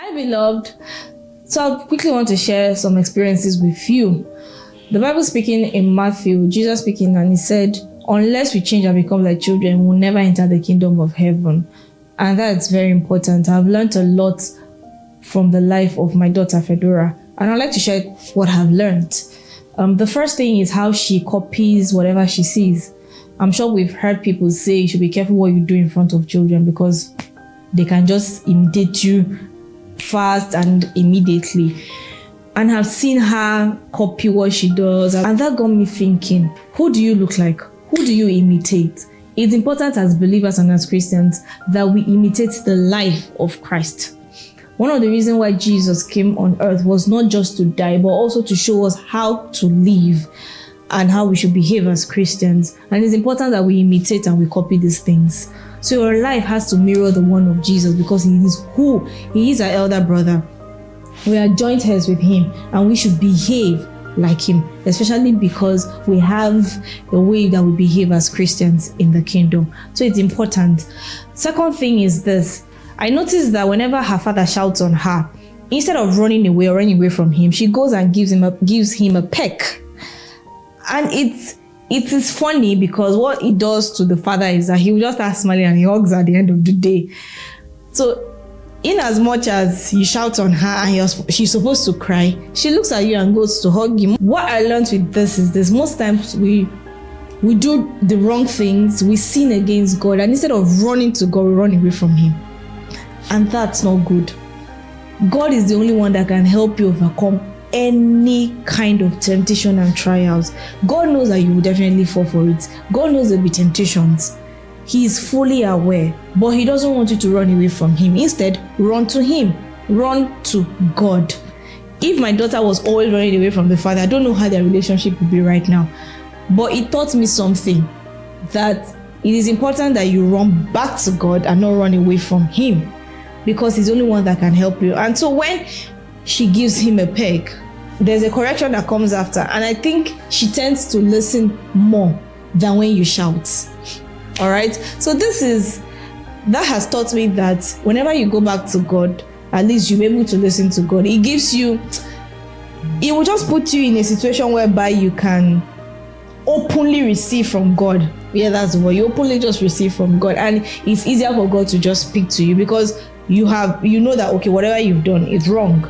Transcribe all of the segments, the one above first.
Hi, beloved. So I quickly want to share some experiences with you. The Bible speaking in Matthew, Jesus speaking, and he said, unless we change and become like children, we'll never enter the kingdom of heaven. And that's very important. I've learned a lot from the life of my daughter, Fedora. And I'd like to share what I've learned. The first thing is how she copies whatever she sees. I'm sure we've heard people say you should be careful what you do in front of children because they can just imitate you fast and immediately. And I've seen her copy what she does. And that got me thinking, who do you look like? Who do you imitate? It's important as believers and as Christians that we imitate the life of Christ. One of the reasons why Jesus came on earth was not just to die, but also to show us how to live and how we should behave as Christians. And it's important that we imitate and we copy these things. So your life has to mirror the one of Jesus because he is our elder brother. We are joint heirs with him and we should behave like him, especially because we have the way that we behave as Christians in the kingdom. So it's important. Second thing is this. I noticed that whenever her father shouts on her, instead of running away or running away from him, she goes and gives him a peck. And it is funny because what it does to the father is that he will just start smiling and he hugs her at the end of the day. So in as much as you shout on her and she's supposed to cry, she looks at you and goes to hug him. What I learned with this is this. Most times we do the wrong things, we sin against God, and instead of running to God, we run away from him. And that's not good. God is the only one that can help you overcome any kind of temptation and trials. God knows that you will definitely fall for it. God knows there'll be temptations. He is fully aware, but he doesn't want you to run away from him. Instead, run to him. Run to God. If my daughter was always running away from the father, I don't know how their relationship would be right now. But it taught me something, that it is important that you run back to God and not run away from him, because he's the only one that can help you. And so when she gives him a peck, there's a correction that comes after. And I think she tends to listen more than when you shout. All right. So that has taught me that whenever you go back to God, at least you'll be able to listen to God. It will just put you in a situation whereby you can openly receive from God. Yeah, that's the word. You openly just receive from God. And it's easier for God to just speak to you because you know that, okay, whatever you've done is wrong.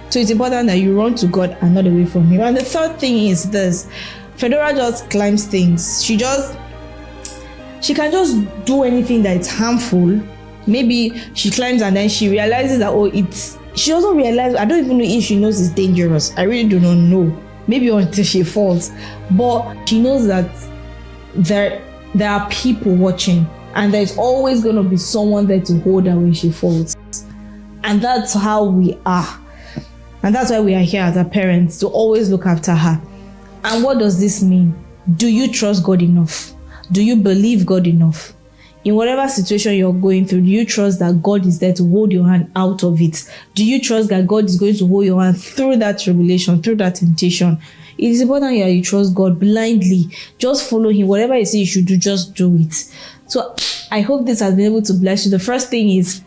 So it's important that you run to God and not away from him. And the third thing is this. Fedora just climbs things. She can just do anything that is harmful. Maybe she climbs and then she realizes that, she doesn't realize, I don't even know if she knows it's dangerous. I really do not know. Maybe until she falls. But she knows that there are people watching and there's always going to be someone there to hold her when she falls. And that's how we are. And that's why we are here as her parents, to always look after her. And what does this mean? Do you trust God enough? Do you believe God enough? In whatever situation you're going through, do you trust that God is there to hold your hand out of it? Do you trust that God is going to hold your hand through that tribulation, through that temptation? It is important that you trust God blindly. Just follow him. Whatever he says you should do, just do it. So I hope this has been able to bless you. The first thing is,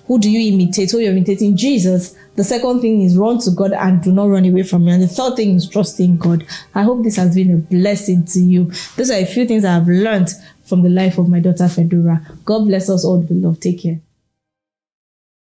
who do you imitate? So you're imitating Jesus. The second thing is run to God and do not run away from him. And the third thing is trusting God. I hope this has been a blessing to you. Those are a few things I've learned from the life of my daughter, Fedora. God bless us all, beloved. Take care.